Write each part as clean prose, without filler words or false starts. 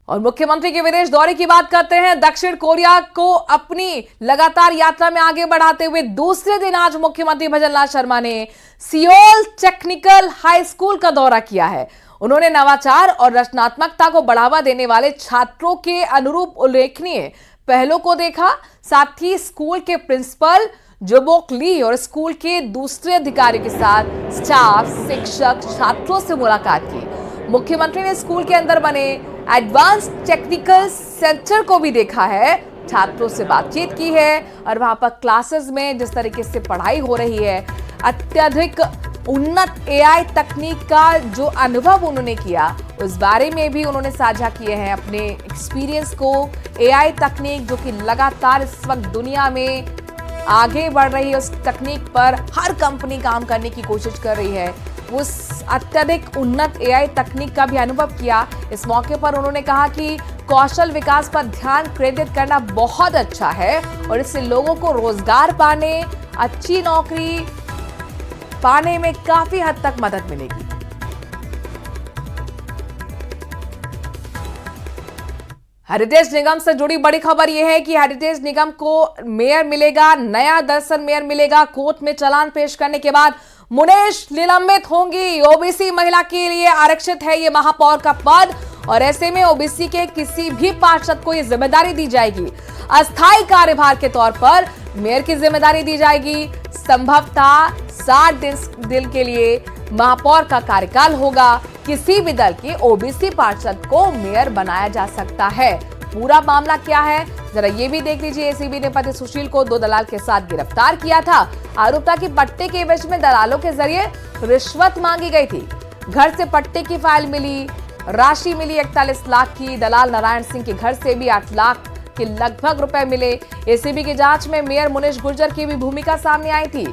और मुख्यमंत्री के विदेश दौरे की बात करते हैं। दक्षिण कोरिया को अपनी लगातार यात्रा में आगे बढ़ाते हुए दूसरे दिन आज मुख्यमंत्री भजनलाल शर्मा ने सियोल टेक्निकल हाई स्कूल का दौरा किया है। उन्होंने नवाचार और रचनात्मकता को बढ़ावा देने वाले छात्रों के अनुरूप उल्लेखनीय पहलों को देखा। साथ ही स्कूल के प्रिंसिपल जोबोक ली और स्कूल के दूसरे अधिकारियों के साथ स्टाफ, शिक्षक, छात्रों से मुलाकात की। मुख्यमंत्री ने स्कूल के अंदर बने एडवांस टेक्निकल सेंटर को भी देखा है, छात्रों से बातचीत की है और वहां पर क्लासेस में जिस तरीके से पढ़ाई हो रही है, अत्यधिक उन्नत एआई तकनीक का जो अनुभव उन्होंने किया उस बारे में भी उन्होंने साझा किए हैं अपने एक्सपीरियंस को। एआई तकनीक जो कि लगातार इस वक्त दुनिया में आगे बढ़ रही है, उस तकनीक पर हर कंपनी काम करने की कोशिश कर रही है। उस अत्यधिक उन्नत एआई तकनीक का भी अनुभव किया। इस मौके पर उन्होंने कहा कि कौशल विकास पर ध्यान केंद्रित करना बहुत अच्छा है और इससे लोगों को रोजगार पाने, अच्छी नौकरी पाने में काफी हद तक मदद मिलेगी। हेरिटेज निगम से जुड़ी बड़ी खबर यह है कि हेरिटेज निगम को मेयर मिलेगा, नया दरअसल मेयर मिलेगा। कोर्ट में चालान पेश करने के बाद मुनेश निलंबित होंगी। ओबीसी महिला के लिए आरक्षित है ये महापौर का पद और ऐसे में ओबीसी के किसी भी पार्षद को ये जिम्मेदारी दी जाएगी। अस्थायी कार्यभार के तौर पर मेयर की जिम्मेदारी दी जाएगी। संभवतः 60 दिन के लिए महापौर का कार्यकाल होगा। किसी भी दल के ओबीसी पार्षद को मेयर बनाया जा सकता है। पूरा मामला क्या है जरा ये भी देख लीजिए। एसीबी ने पति सुशील को 2 दलाल के साथ गिरफ्तार किया था। आरोप था कि पट्टे के एवज में दलालों के जरिए रिश्वत मांगी गई थी। घर से पट्टे की फाइल मिली, राशि मिली 41 लाख की। दलाल नारायण सिंह के घर से भी 8 लाख के लगभग रुपए मिले। एसीबी की जांच में मेयर मुनेश गुर्जर की भी भूमिका सामने आई थी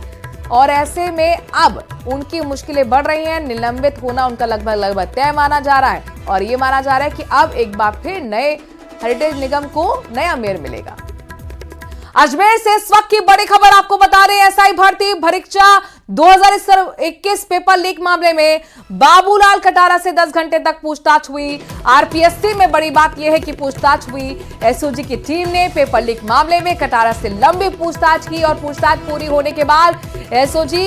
और ऐसे में अब उनकी मुश्किलें बढ़ रही हैं। निलंबित होना उनका लगभग तय माना जा रहा है और ये माना जा रहा है कि अब एक बार फिर नए हेरिटेज निगम को नया मेयर मिलेगा। अजमेर से इस वक्त की बड़ी खबर आपको बता रहे हैं। एसआई भर्ती परीक्षा 2021 पेपर लीक मामले में बाबूलाल कटारा से 10 घंटे तक पूछताछ हुई। आरपीएससी में बड़ी बात यह है कि पूछताछ हुई। एसओजी की टीम ने पेपर लीक मामले में कटारा से लंबी पूछताछ की और पूछताछ पूरी होने के बाद एसओजी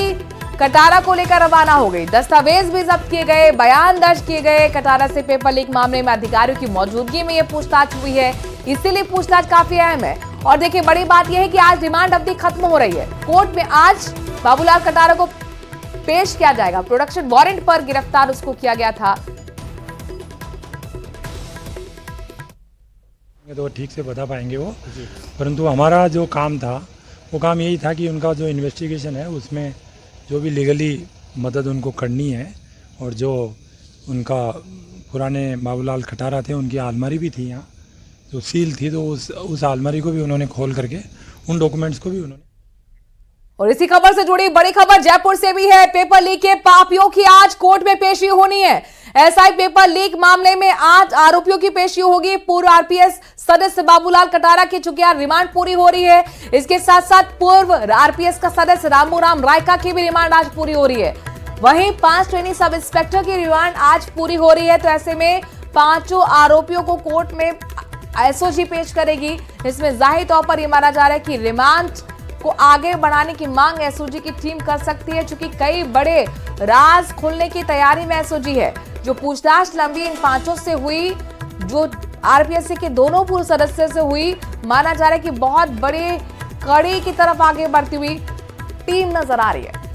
कटारा को लेकर रवाना हो गई। दस्तावेज भी जब्त किए गए, बयान दर्ज किए गए। कटारा से पेपर लीक मामले में अधिकारियों की मौजूदगी में यह पूछताछ हुई है, इसीलिए पूछताछ काफी अहम है। और देखिए बड़ी बात यह है कि आज रिमांड अवधि खत्म हो रही है। कोर्ट में आज बाबूलाल कटारा को पेश किया जाएगा। प्रोडक्शन वारंट पर गिरफ्तार उसको किया गया था। तो ठीक से बता पाएंगे वो, परंतु हमारा जो काम था वो काम यही था कि उनका जो इन्वेस्टिगेशन है उसमें जो भी लीगली मदद उनको करनी है और जो उनका पुराने बाबूलाल कटारा थे उनकी अलमारी भी थी यहाँ जो सील थी, तो उस अलमारी को भी उन्होंने खोल करके उन डॉक्यूमेंट्स को भी उन्होंने। और इसी खबर से जुड़ी बड़ी खबर जयपुर से भी है। पेपर लीक के पापियों की आज कोर्ट में पेशी होनी है। एसआई पेपर लीक मामले में आज आरोपियों की पेशी होगी। पूर्व आरपीएस सदस्य बाबूलाल कटारा की चुकी रिमांड पूरी हो रही है। इसके साथ साथ पूर्व आरपीएस का सदस्य रामूराम रायका की भी रिमांड आज पूरी हो रही है। वहीं 5 ट्रेनी सब इंस्पेक्टर की रिमांड आज पूरी हो रही है। तो ऐसे में 5 आरोपियों को कोर्ट में एसओजी पेश करेगी। इसमें जाहिर तौर पर यह माना जा रहा है कि रिमांड को आगे बढ़ाने की मांग एसओजी की टीम कर सकती है, क्योंकि कई बड़े राज खुलने की तैयारी में एसओजी है। जो पूछताछ लंबी इन 5 से हुई, जो आरपीएससी के दोनों पूर्व सदस्य से हुई, माना जा रहा है कि बहुत बड़ी कड़ी की तरफ आगे बढ़ती हुई टीम नजर आ रही है।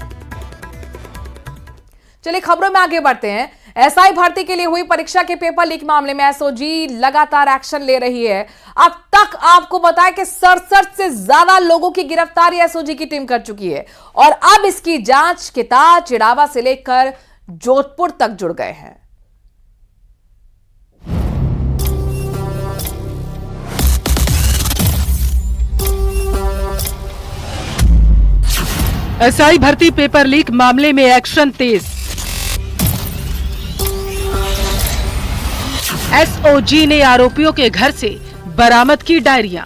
चलिए खबरों में आगे बढ़ते हैं। एसआई भर्ती के लिए हुई परीक्षा के पेपर लीक मामले में एसओजी लगातार एक्शन ले रही है। अब तक आपको बताया कि 67 से ज्यादा लोगों की गिरफ्तारी एसओजी की टीम कर चुकी है और अब इसकी जांच के तार चिड़ावा से लेकर जोधपुर तक जुड़ गए हैं। एसआई भर्ती पेपर लीक मामले में एक्शन तेज। एसओजी ने आरोपियों के घर से बरामद की डायरियां।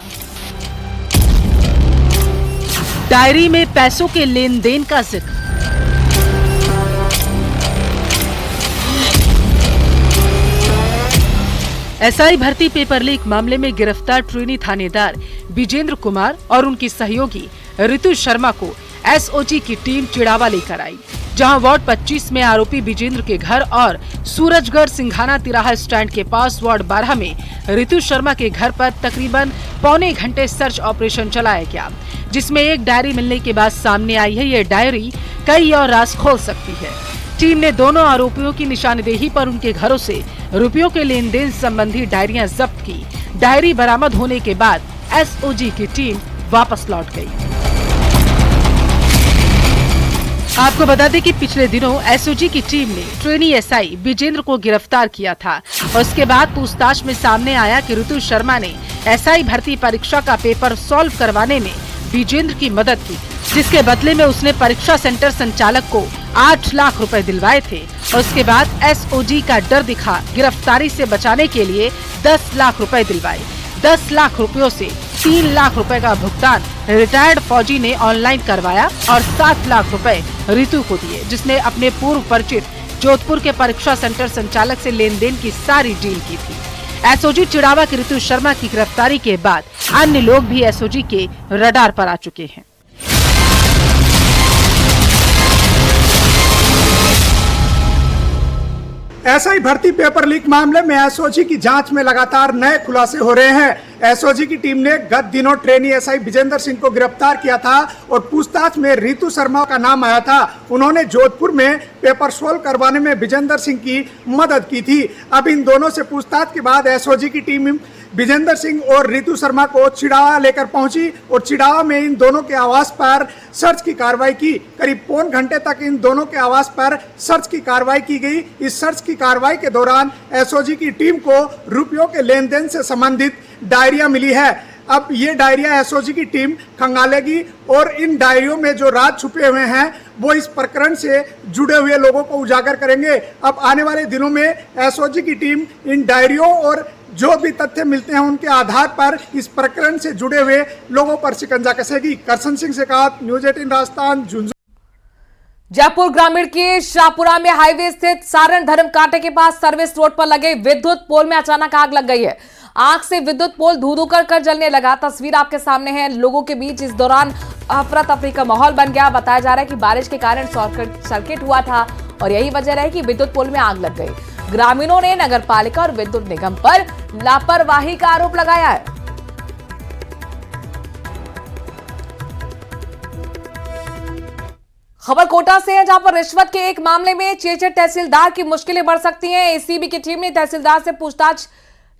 डायरी में पैसों के लेन देन का जिक्र। एसआई भर्ती पेपर लीक मामले में गिरफ्तार ट्रेनी थानेदार विजेंद्र कुमार और उनकी सहयोगी ऋतु शर्मा को एसओजी की टीम चिड़ावा लेकर आई, जहां वार्ड 25 में आरोपी विजेंद्र के घर और सूरजगढ़ सिंघाना तिराहा स्टैंड के पास वार्ड 12 में ऋतु शर्मा के घर पर तकरीबन पौने घंटे सर्च ऑपरेशन चलाया गया, जिसमें एक डायरी मिलने के बाद सामने आई है। ये डायरी कई और राज खोल सकती है। टीम ने दोनों आरोपियों की निशानदेही पर उनके घरों से रुपयों के लेन देन संबंधी डायरियां जब्त की। डायरी बरामद होने के बाद एसओजी की टीम वापस लौट गई। आपको बता दें कि पिछले दिनों एसओजी की टीम ने ट्रेनी एसआई विजेंद्र को गिरफ्तार किया था और उसके बाद पूछताछ में सामने आया कि ऋतु शर्मा ने एसआई भर्ती परीक्षा का पेपर सॉल्व करवाने में विजेंद्र की मदद की, जिसके बदले में उसने परीक्षा सेंटर संचालक को 8 लाख रुपए दिलवाए थे और उसके बाद एसओजी का डर दिखा गिरफ्तारी से बचाने के लिए 10 लाख रुपए दिलवाए। 10 लाख रुपयों से 3 लाख रुपए का भुगतान रिटायर्ड फौजी ने ऑनलाइन करवाया और 7 लाख रुपए ऋतु को दिए, जिसने अपने पूर्व परिचित जोधपुर के परीक्षा सेंटर संचालक से लेन देन की सारी डील की थी। एसओजी चिड़ावा की ऋतु शर्मा की गिरफ्तारी के बाद अन्य लोग भी एसओजी के रडार पर आ चुके हैं। एसआई भर्ती पेपर लीक मामले में एसओजी की जांच में लगातार नए खुलासे हो रहे हैं। एसओजी की टीम ने गत दिनों ट्रेनी एसआई विजेंद्र सिंह को गिरफ्तार किया था और पूछताछ में ऋतु शर्मा का नाम आया था। उन्होंने जोधपुर में पेपर सोल्व करवाने में विजेंद्र सिंह की मदद की थी। अब इन दोनों से पूछताछ के बाद एसओजी की टीम विजेंद्र सिंह और ऋतु शर्मा को चिड़ावा लेकर पहुंची और चिड़ावा में इन दोनों के आवास पर सर्च की कार्रवाई की। करीब पौन घंटे तक इन दोनों के आवास पर सर्च की कार्रवाई की गई। इस सर्च की कार्रवाई के दौरान एसओजी की टीम को रुपयों के लेन देन से संबंधित डायरिया मिली है। अब ये डायरिया एसओजी की टीम खंगालेगी और इन डायरियों में जो राज छुपे हुए हैं वो इस प्रकरण से जुड़े हुए लोगों को उजागर करेंगे। अब आने वाले दिनों में एसओजी की टीम इन डायरियों और जो भी तथ्य मिलते हैं उनके आधार पर इस प्रकरण से जुड़े हुए लोगों पर शिकंजा कसेगी। करसन सिंह शेखावत, न्यूज 18 राजस्थान, झुंझुनू। जयपुर ग्रामीण के शाहपुरा में हाईवे स्थित सारण धर्म कांटे के पास सर्विस रोड पर लगे विद्युत पोल में अचानक आग लग गई है। आग से विद्युत पोल धू-धू कर जलने लगा। तस्वीर आपके सामने है। लोगों के बीच इस दौरान अफरा तफरी का माहौल बन गया। बताया जा रहा है कि बारिश के कारण शॉर्ट सर्किट हुआ था और यही वजह रही कि विद्युत पोल में आग लग गई। ग्रामीणों ने नगर पालिका और विद्युत निगम पर लापरवाही का आरोप लगाया है। खबर कोटा से है, जहां पर रिश्वत के एक मामले में चेचर तहसीलदार की मुश्किलें बढ़ सकती हैं। एसीबी की टीम ने तहसीलदार से पूछताछ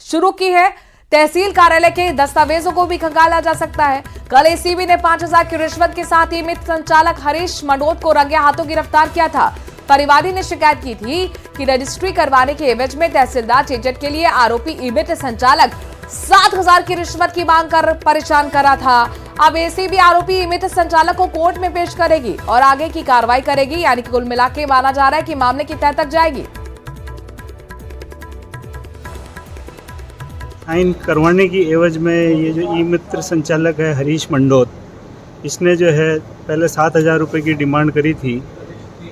शुरू की है। तहसील कार्यालय के दस्तावेजों को भी खंगाला जा सकता है। कल एसीबी ने 5000 की रिश्वत के साथ ई मित्र संचालक हरीश मंडोत को रंगे हाथों गिरफ्तार किया था। परिवादी ने शिकायत की थी कि रजिस्ट्री करवाने के एवज में तहसीलदार चेचट के लिए आरोपी ई मित्र संचालक 7000 की रिश्वत की मांग कर परेशान कर रहा था। अब एसीबी आरोपी ई मित्र संचालक को कोर्ट में पेश करेगी और आगे की कार्रवाई करेगी। यानी कि कुल मिलाकर माना जा रहा है कि मामले की तह तक जाएगी। साइन करवाने की एवज में ये जो ई मित्र संचालक है हरीश मंडोत, इसने जो है पहले 7000 रुपये की डिमांड करी थी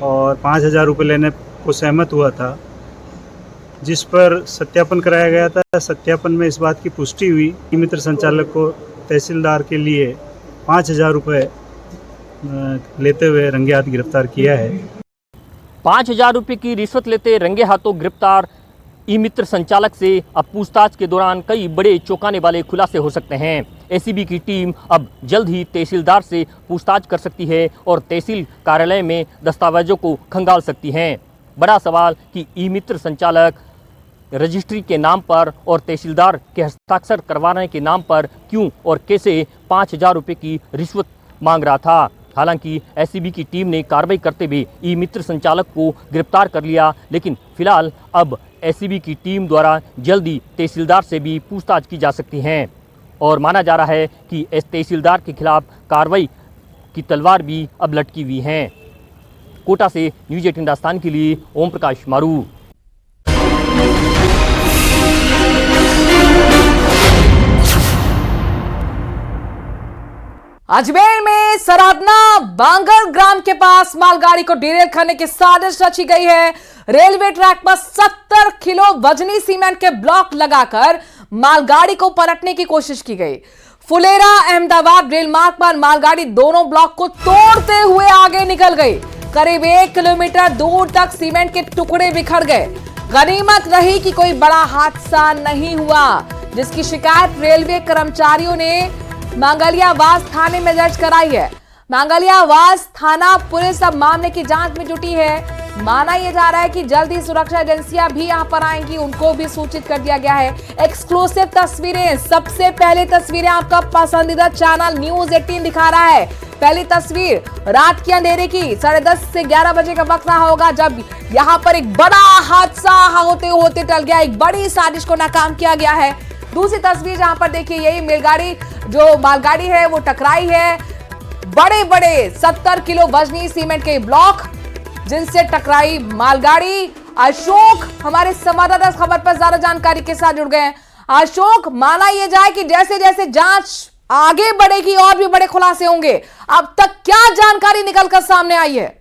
और 5000 रुपये लेने को सहमत हुआ था, जिस पर सत्यापन कराया गया था। सत्यापन में इस बात की पुष्टि हुई ई मित्र संचालक को तहसीलदार के लिए 5000 रुपये लेते हुए रंगे हाथ गिरफ्तार किया है। 5000 रुपये की रिश्वत लेते रंगे हाथों गिरफ्तार ई मित्र संचालक से अब पूछताछ के दौरान कई बड़े चौंकाने वाले खुलासे हो सकते हैं। एसीबी की टीम अब जल्द ही तहसीलदार से पूछताछ कर सकती है और तहसील कार्यालय में दस्तावेजों को खंगाल सकती है। बड़ा सवाल कि ई मित्र संचालक रजिस्ट्री के नाम पर और तहसीलदार के हस्ताक्षर करवाने के नाम पर क्यों और कैसे 5000 रुपये की रिश्वत मांग रहा था। हालांकि एसीबी की टीम ने कार्रवाई करते हुए ई मित्र संचालक को गिरफ्तार कर लिया, लेकिन फिलहाल अब एसीबी की टीम द्वारा जल्दी तहसीलदार से भी पूछताछ की जा सकती है और माना जा रहा है कि इस तहसीलदार के खिलाफ कार्रवाई की तलवार भी अब लटकी हुई है। कोटा से न्यूज 18 राजस्थान के लिए ओम प्रकाश मारू। अजमेर में सराधना बांगर ग्राम के पास मालगाड़ी को डिरेल करने की साजिश रची गई है। रेलवे ट्रैक पर 70 किलो वजनी सीमेंट के ब्लॉक लगाकर मालगाड़ी को पलटने की कोशिश की गई। फुलेरा अहमदाबाद रेल मार्ग पर मालगाड़ी दोनों ब्लॉक को तोड़ते हुए आगे निकल गई। करीब 1 किलोमीटर दूर तक सीमेंट के टुकड़े बिखर गए। गनीमत रही कि कोई बड़ा हादसा नहीं हुआ, जिसकी शिकायत रेलवे कर्मचारियों ने मांगलियावास थाने में दर्ज कराई है। मांगलियावास थाना पुलिस अब मामले की जांच में जुटी है। माना यह जा रहा है कि जल्द ही सुरक्षा एजेंसियां भी यहां पर आएंगी, उनको भी सूचित कर दिया गया है। एक्सक्लूसिव तस्वीरें, सबसे पहले तस्वीरें आपका पसंदीदा चैनल न्यूज 18 दिखा रहा है। पहली तस्वीर रात के अंधेरे की, 10:30 से 11 बजे का वक्त रहा होगा जब यहां पर एक बड़ा हादसा होते होते टल गया। एक बड़ी साजिश को नाकाम किया गया है। दूसरी तस्वीर जहां पर देखिए यही मालगाड़ी जो मालगाड़ी है वो टकराई है। बड़े बड़े 70 किलो वजनी सीमेंट के ब्लॉक जिनसे टकराई मालगाड़ी। अशोक हमारे संवाददाता खबर पर ज्यादा जानकारी के साथ जुड़ गए हैं। अशोक, माना यह जाए कि जैसे जैसे जांच आगे बढ़ेगी और भी बड़े खुलासे होंगे, अब तक क्या जानकारी निकलकर सामने आई है?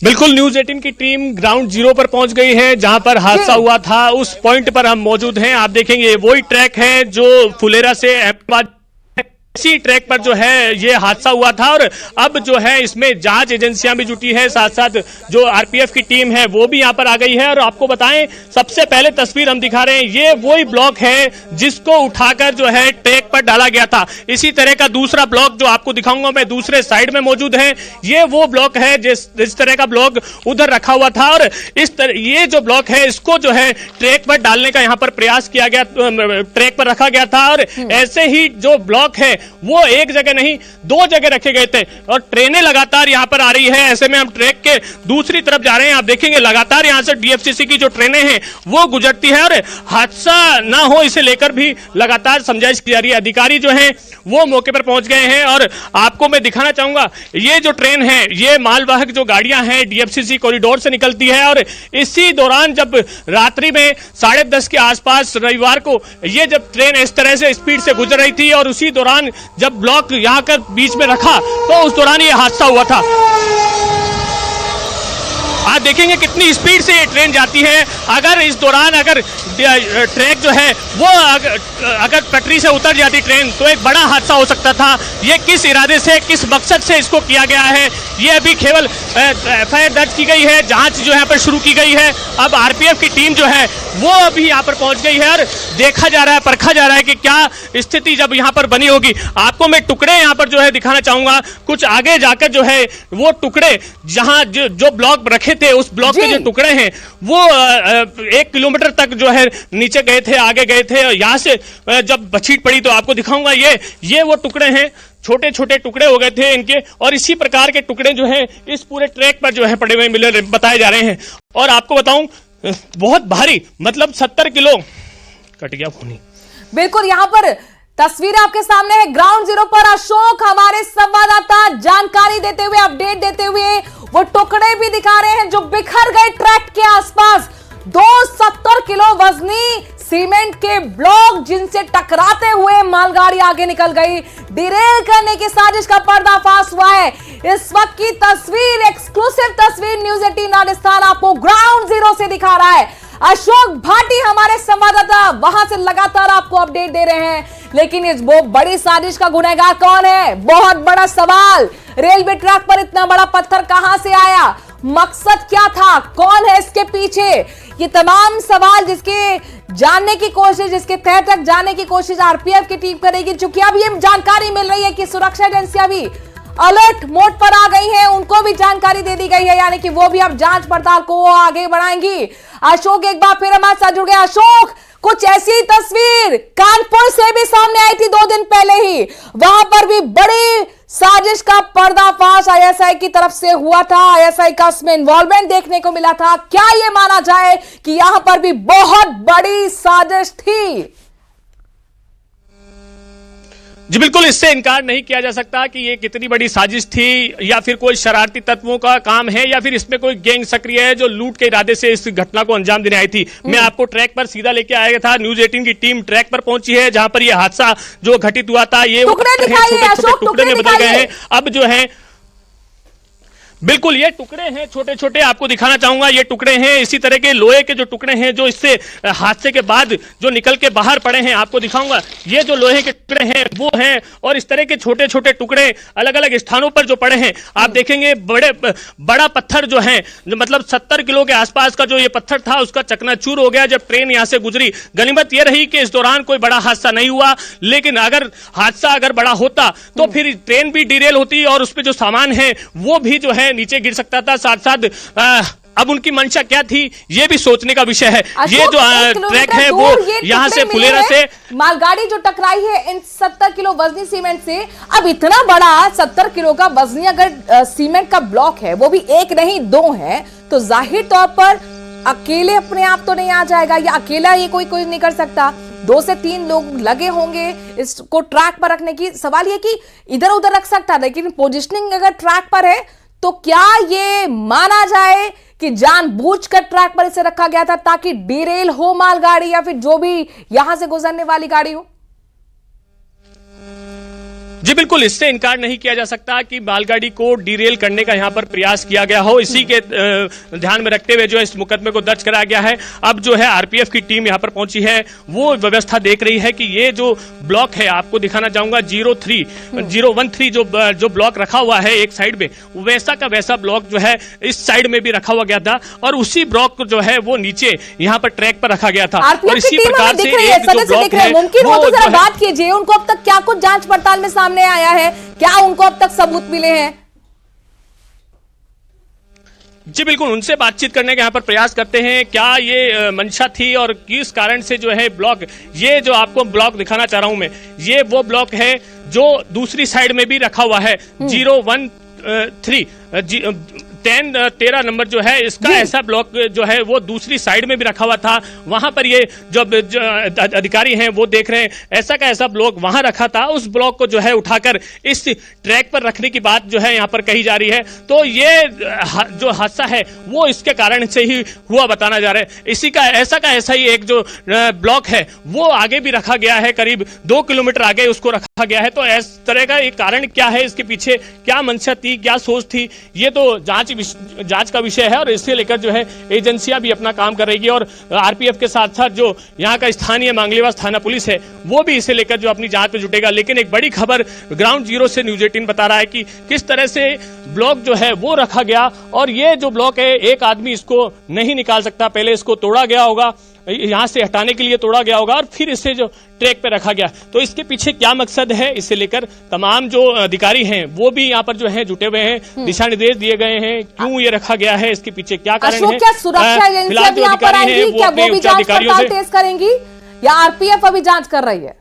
बिल्कुल, न्यूज 18 की टीम ग्राउंड जीरो पर पहुंच गई है जहां पर हादसा हुआ था। उस पॉइंट पर हम मौजूद हैं। आप देखेंगे वही ट्रैक है जो फुलेरा से अहमदाबाद, इसी ट्रैक पर जो है ये हादसा हुआ था। और अब जो है इसमें जांच एजेंसियां भी जुटी है, साथ साथ जो आरपीएफ की टीम है वो भी यहां पर आ गई है। और आपको बताएं, सबसे पहले तस्वीर हम दिखा रहे हैं, ये वही ब्लॉक है जिसको उठाकर जो है ट्रैक पर डाला गया था। इसी तरह का दूसरा ब्लॉक जो आपको दिखाऊंगा मैं दूसरे साइड में मौजूद है। ये वो ब्लॉक है जिस तरह का ब्लॉक उधर रखा हुआ था। और इस तरह ये जो ब्लॉक है इसको जो है ट्रैक पर डालने का यहाँ पर प्रयास किया गया, ट्रैक पर रखा गया था। और ऐसे ही जो ब्लॉक है वो एक जगह नहीं 2 जगह रखे गए थे और ट्रेनें लगातार यहां पर आ रही है। ऐसे में हम ट्रैक के दूसरी तरफ जा रहे हैं। आप देखेंगे लगातार यहां से डीएफसीसी की जो ट्रेनें हैं वो गुजरती है और हादसा ना हो इसे लेकर भी लगातार समझाइश की जा रही है। अधिकारी जो हैं वो मौके पर पहुंच गए हैं। और आपको मैं दिखाना चाहूंगा, ये जो ट्रेन है ये मालवाहक जो गाड़ियां हैं डीएफसीसी कॉरिडोर से निकलती है। और इसी दौरान जब रात्रि में 10:30 के आसपास रविवार को ये जब ट्रेन इस तरह से स्पीड से गुजर रही थी और उसी दौरान जब ब्लॉक यहां कर बीच में रखा तो उस दौरान ये हादसा हुआ था। आप देखेंगे कितनी स्पीड से ये ट्रेन जाती है। अगर इस दौरान अगर ट्रैक जो है वो अगर पटरी से उतर जाती ट्रेन तो एक बड़ा हादसा हो सकता था। ये किस इरादे से, किस मकसद से इसको किया गया है, ये अभी केवल एफआईआर दर्ज की गई है, जांच जो यहाँ पर शुरू की गई है। अब आरपीएफ की टीम जो है वो अभी यहाँ पर पहुंच गई है और देखा जा रहा है, परखा जा रहा है कि क्या स्थिति जब यहाँ पर बनी होगी। आपको मैं टुकड़े यहाँ पर जो है दिखाना चाहूंगा। कुछ आगे जाकर जो है वो टुकड़े जहां जो ब्लॉक रखे थे उस ब्लॉक के जो टुकड़े हैं वो 1 किलोमीटर तक जो है नीचे गए थे, आगे गए थे। यहां से जब बछीट पड़ी तो आपको दिखाऊंगा, ये वो टुकड़े हैं, छोटे छोटे टुकड़े हो गए थे इनके। और इसी प्रकार के टुकड़े जो हैं इस पूरे ट्रैक पर जो है पड़े हुए मिले बताए जा रहे हैं। और आपको बताऊं बहुत भारी, मतलब 70 किलो कट गया फोन। बिल्कुल, यहां पर तस्वीर आपके सामने है। ग्राउंड जीरो पर अशोक हमारे संवाददाता जानकारी देते हुए, अपडेट देते हुए वो टुकड़े भी दिखा रहे हैं जो बिखर गए ट्रैक के आसपास। 270 किलो वजनी सीमेंट के ब्लॉक जिनसे टकराते हुए मालगाड़ी आगे निकल गई। डिरेल करने की साजिश का पर्दाफाश हुआ है। इस वक्त की तस्वीर, एक्सक्लूसिव तस्वीर न्यूज 18 राजस्थान आपको ग्राउंड जीरो से दिखा रहा है। अशोक भाटी हमारे संवाददाता वहां से लगातार आपको अपडेट दे रहे हैं। लेकिन इस वो बड़ी साजिश का गुनहगार कौन है? बहुत बड़ा सवाल। रेलवे ट्रैक पर इतना बड़ा पत्थर कहां से आया? मकसद क्या था? कौन है इसके पीछे? ये तमाम सवाल जिसके जानने की कोशिश, जिसके तह तक जानने की कोशिश आरपीएफ की टीम करेगी। चूंकि अब ये जानकारी मिल रही है कि सुरक्षा एजेंसियां भी अलर्ट मोड पर आ गई हैं, उनको भी जानकारी दे दी गई है, यानी कि वो भी अब जांच पड़ताल को आगे बढ़ाएंगी। अशोक एक बार फिर हमारे साथ जुड़ गए। अशोक, कुछ ऐसी तस्वीर कानपुर से भी सामने आई थी 2 दिन पहले ही, वहां पर भी बड़ी साजिश का पर्दाफाश आईएसआई की तरफ से हुआ था। आईएसआई का इसमें इन्वॉल्वमेंट देखने को मिला था। क्या यह माना जाए कि यहां पर भी बहुत बड़ी साजिश थी? जी बिल्कुल, इससे इनकार नहीं किया जा सकता कि ये कितनी बड़ी साजिश थी, या फिर कोई शरारती तत्वों का काम है, या फिर इसमें कोई गैंग सक्रिय है जो लूट के इरादे से इस घटना को अंजाम देने आई थी। मैं आपको ट्रैक पर सीधा लेके आया था। न्यूज 18 की टीम ट्रैक पर पहुंची है जहां पर यह हादसा जो घटित हुआ था। ये टुकड़े दिखाइए अशोक, टुकड़े में बदल गए हैं। अब जो है बिल्कुल, ये टुकड़े हैं छोटे छोटे, आपको दिखाना चाहूंगा। ये टुकड़े हैं इसी तरह के लोहे के जो टुकड़े हैं जो इससे हादसे के बाद जो निकल के बाहर पड़े हैं, आपको दिखाऊंगा। ये जो लोहे के टुकड़े हैं वो हैं, और इस तरह के छोटे छोटे टुकड़े अलग अलग स्थानों पर जो पड़े हैं आप देखेंगे। बड़ा पत्थर जो है, मतलब 70 किलो के आसपास का जो ये पत्थर था उसका चकनाचूर हो गया जब ट्रेन यहां से गुजरी। गनीमत ये रही कि इस दौरान कोई बड़ा हादसा नहीं हुआ, लेकिन अगर हादसा बड़ा होता तो फिर ट्रेन भी डिरेल होती और उसमें जो सामान है वो भी जो है नीचे गिर सकता था। साथ साथ अब उनकी मंशा क्या थी ये भी सोचने का विषय है। ये जो ट्रैक है वो यहाँ से फुलेरा से मालगाड़ी जो टकराई है इन 70 किलो वजनी सीमेंट से। अब इतना बड़ा 70 किलो का वजनी अगर सीमेंट का ब्लॉक है, वो भी एक नहीं दो है, तो जाहिर तौर पर अकेले अपने आप तो नहीं आ जाएगा, या अकेला ये कोई नहीं कर सकता। 2 से 3 लोग लगे होंगे इसको ट्रैक पर रखने की। सवाल ये कि इधर उधर रख सकता, लेकिन पोजीशनिंग अगर ट्रैक पर है तो क्या ये माना जाए कि जानबूझकर ट्रैक पर इसे रखा गया था ताकि डिरेल हो मालगाड़ी या फिर जो भी यहां से गुजरने वाली गाड़ी हो? जी बिल्कुल, इससे इनकार नहीं किया जा सकता कि मालगाड़ी को डिरेल करने का यहाँ पर प्रयास किया गया हो। इसी के ध्यान में रखते हुए जो इस मुकदमे को दर्ज कराया गया है। अब जो है आरपीएफ की टीम यहाँ पर पहुंची है, वो व्यवस्था देख रही है कि ये जो ब्लॉक है, आपको दिखाना चाहूंगा 013 जो ब्लॉक रखा हुआ है एक साइड में, वैसा का वैसा ब्लॉक जो है इस साइड में भी रखा हुआ गया था, और उसी ब्लॉक को जो है वो नीचे यहाँ पर ट्रैक पर रखा गया था। और इसी प्रकार से एक जो ब्लॉक है, मुमकिन हो तो जरा बात कीजिए, उनको अब तक क्या कुछ जांच पड़ताल में सामने आया है, क्या उनको अब तक सबूत मिले हैं? जी बिल्कुल, उनसे बातचीत करने का यहाँ पर प्रयास करते हैं। क्या ये मंशा थी और किस कारण से जो है ब्लॉक, ये जो आपको ब्लॉक दिखाना चाह रहा हूं मैं, ये वो ब्लॉक है जो दूसरी साइड में भी रखा हुआ है। 13 नंबर जो है इसका ऐसा ब्लॉक जो है वो दूसरी साइड में भी रखा हुआ था। वहां पर ये जो अधिकारी हैं वो देख रहे हैं, ऐसा का ऐसा ब्लॉक वहां रखा था। उस ब्लॉक को जो है उठाकर इस ट्रैक पर रखने की बात जो है यहाँ पर कही जा रही है। तो ये जो हादसा है वो इसके कारण से ही हुआ बताना जा रहा है। इसी का ऐसा ही एक जो ब्लॉक है वो आगे भी रखा गया है, करीब 2 किलोमीटर आगे उसको रखा गया है। तो इस तरह का एक कारण क्या है, इसके पीछे क्या मंशा थी, क्या सोच थी, ये तो जांच का विषय है। और इससे लेकर जो है एजेंसियां भी अपना काम कर रही है, और आरपीएफ के साथ साथ जो यहाँ का स्थानीय मांगलीवास थाना पुलिस है वो भी इसे लेकर जो अपनी जांच में जुटेगा। लेकिन एक बड़ी खबर ग्राउंड जीरो से न्यूज 18 बता रहा है कि किस तरह से ब्लॉक जो है वो रखा गया, और ये जो ब्लॉक है एक आदमी इसको नहीं निकाल सकता। पहले इसको तोड़ा गया होगा, यहां से हटाने के लिए तोड़ा गया होगा, और फिर इसे जो ट्रैक पे रखा गया। तो इसके पीछे क्या मकसद है, इसे लेकर तमाम जो अधिकारी हैं वो भी यहाँ पर जो है जुटे हुए हैं, दिशा निर्देश दिए गए हैं क्यों ये रखा गया है, इसके पीछे क्या कारण है। क्या सुरक्षा एजेंसियां भी यहाँ पर आएंगी, क्या वो भी जांच पड़ताल तेज करेंगी, या आरपीएफ अभी जांच कर रही है?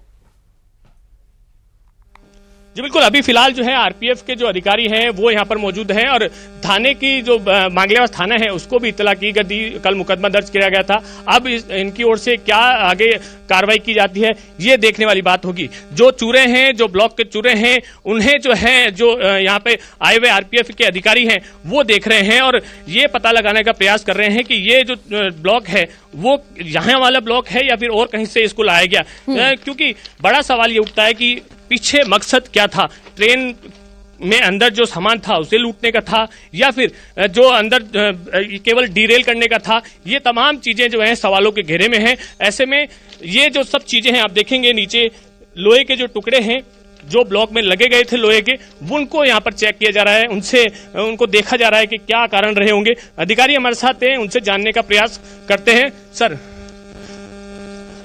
जी बिल्कुल, अभी फिलहाल जो है आरपीएफ के जो अधिकारी हैं वो यहाँ पर मौजूद हैं, और थाने की जो मांगलीवास थाना है उसको भी इत्तला की गई, कल मुकदमा दर्ज किया गया था। अब इनकी ओर से क्या आगे कार्रवाई की जाती है ये देखने वाली बात होगी। जो चूरे हैं, जो ब्लॉक के चूरे हैं, उन्हें जो है जो यहाँ पे आए हुए आरपीएफ के अधिकारी हैं वो देख रहे हैं, और ये पता लगाने का प्रयास कर रहे हैं कि ये जो ब्लॉक है वो यहाँ वाला ब्लॉक है या फिर और कहीं से इसको लाया गया। क्योंकि बड़ा सवाल ये उठता है कि पीछे मकसद क्या था, ट्रेन में अंदर जो सामान था उसे लूटने का था, या फिर जो अंदर केवल डिरेल करने का था। ये तमाम चीजें जो हैं सवालों के घेरे में हैं। ऐसे में ये जो सब चीजें हैं आप देखेंगे नीचे लोहे के जो टुकड़े हैं जो ब्लॉक में लगे गए थे लोहे के, उनको यहाँ पर चेक किया जा रहा है, उनको देखा जा रहा है कि क्या कारण रहे होंगे। अधिकारी हमारे साथ हैं, उनसे जानने का प्रयास करते हैं। सर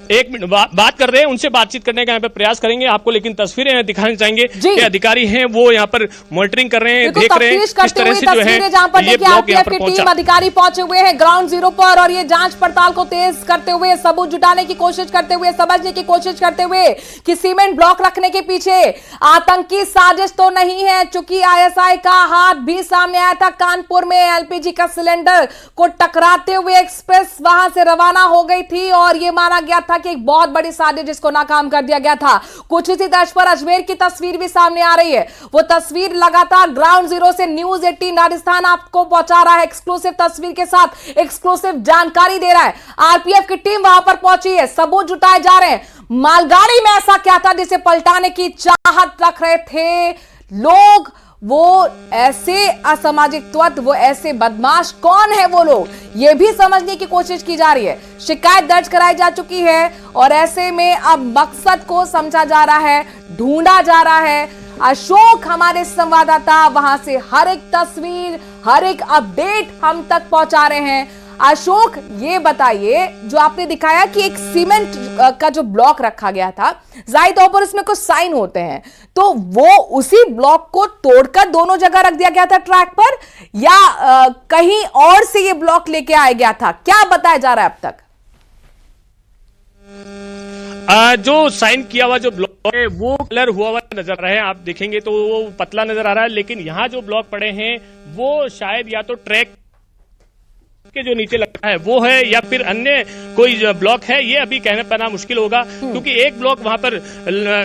एक मिनट बात कर रहे हैं, उनसे बातचीत करने का यहाँ पे प्रयास करेंगे आपको, लेकिन तस्वीरें दिखाना चाहेंगे कि अधिकारी हैं वो यहाँ पर मॉनिटरिंग कर रहे हैं, देख रहे हैं किस तरह से जो है ये ब्लॉक यहाँ पर पहुंचा। अधिकारी पहुंचे हुए हैं ग्राउंड जीरो पर, और ये जांच पड़ताल को तेज करते हुए, सबूत जुटाने की कोशिश करते हुए, समझने की कोशिश करते हुए कि सीमेंट ब्लॉक रखने के पीछे आतंकी साजिश तो नहीं है। चूंकि आईएसआई का हाथ भी सामने आया था, कानपुर में एलपीजी का सिलेंडर को टकराते हुए एक्सप्रेस वहां से रवाना हो गई थी, और यह माना गया था कि एक बहुत बड़ी साजिश जिसको नाकाम कर दिया गया था। कुछ इसी तर्ज पर अजमेर की तस्वीर भी सामने आ रही है। वो तस्वीर लगातार ग्राउंड जीरो से न्यूज 18 राजस्थान आपको पहुंचा रहा है, एक्सक्लूसिव तस्वीर के साथ एक्सक्लूसिव जानकारी दे रहा है। आरपीएफ की टीम वहां पर पहुंची है, सबूत जुटाए जा रहे हैं। मालगाड़ी में ऐसा क्या था जिसे पलटाने की चाहत रख रहे थे लोग, वो ऐसे असामाजिक तत्व, वो ऐसे बदमाश कौन है वो लोग, ये भी समझने की कोशिश की जा रही है। शिकायत दर्ज कराई जा चुकी है और ऐसे में अब मकसद को समझा जा रहा है, ढूंढा जा रहा है। अशोक हमारे संवाददाता वहां से हर एक तस्वीर, हर एक अपडेट हम तक पहुंचा रहे हैं। अशोक, ये बताइए, जो आपने दिखाया कि एक सीमेंट का जो ब्लॉक रखा गया था, जाहिर तौर पर इसमें कुछ साइन होते हैं, तो वो उसी ब्लॉक को तोड़कर दोनों जगह रख दिया गया था ट्रैक पर, या कहीं और से ये ब्लॉक लेके आया गया था? क्या बताया जा रहा है अब तक? जो साइन किया हुआ जो ब्लॉक है वो कलर हुआ हुआ नजर आ रहा है। आप देखेंगे तो वो पतला नजर आ रहा है, लेकिन यहाँ जो ब्लॉक पड़े हैं वो शायद या तो ट्रैक के जो नीचे लगता है वो है, या फिर अन्य कोई ब्लॉक है, ये अभी कहने पाना मुश्किल होगा, क्योंकि एक ब्लॉक वहां पर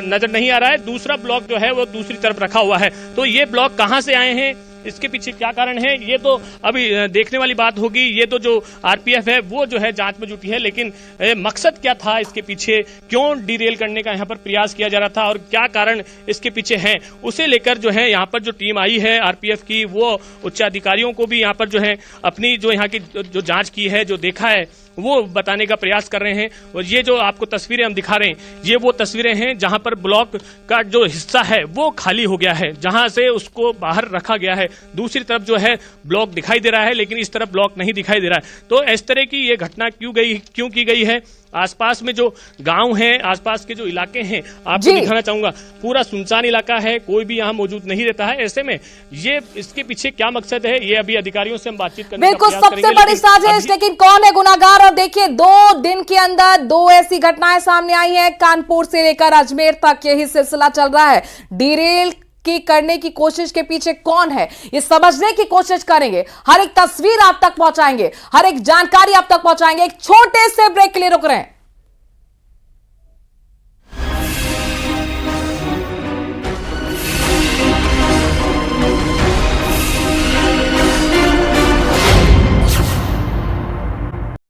नजर नहीं आ रहा है, दूसरा ब्लॉक जो है वो दूसरी तरफ रखा हुआ है। तो ये ब्लॉक कहां से आए हैं, इसके पीछे क्या कारण है, ये तो अभी देखने वाली बात होगी। ये तो जो आरपीएफ है वो जो है जांच में जुटी है, लेकिन मकसद क्या था इसके पीछे, क्यों डिरेल करने का यहाँ पर प्रयास किया जा रहा था और क्या कारण इसके पीछे है, उसे लेकर जो है यहाँ पर जो टीम आई है आरपीएफ की, वो उच्च अधिकारियों को भी यहाँ पर जो है अपनी जो यहाँ की जो जांच की है, जो देखा है, वो बताने का प्रयास कर रहे हैं। और ये जो आपको तस्वीरें हम दिखा रहे हैं, ये वो तस्वीरें हैं जहां पर ब्लॉक का जो हिस्सा है वो खाली हो गया है, जहां से उसको बाहर रखा गया है। दूसरी तरफ जो है ब्लॉक दिखाई दे रहा है, लेकिन इस तरफ ब्लॉक नहीं दिखाई दे रहा है। तो इस तरह की ये घटना क्यों की गई है? आसपास में जो गांव हैं, आसपास के जो इलाके हैं, आपको दिखाना चाहूंगा, पूरा सुनसान इलाका है, कोई भी यहाँ मौजूद नहीं रहता है। ऐसे में ये इसके पीछे क्या मकसद है, ये अभी अधिकारियों से हम बातचीत करने का बिल्कुल प्रयास करेंगे। सबसे बड़ी साजिश, लेकिन कौन है गुनाहगार? और देखिए 2 दिन के अंदर 2 ऐसी घटनाएं सामने आई हैं। कानपुर से लेकर अजमेर तक यही सिलसिला चल रहा है। डिरेल की करने की कोशिश के पीछे कौन है, ये समझने की कोशिश करेंगे। हर एक तस्वीर आप तक पहुंचाएंगे, हर एक जानकारी आप तक पहुंचाएंगे। एक छोटे से ब्रेक के लिए रुक रहे हैं।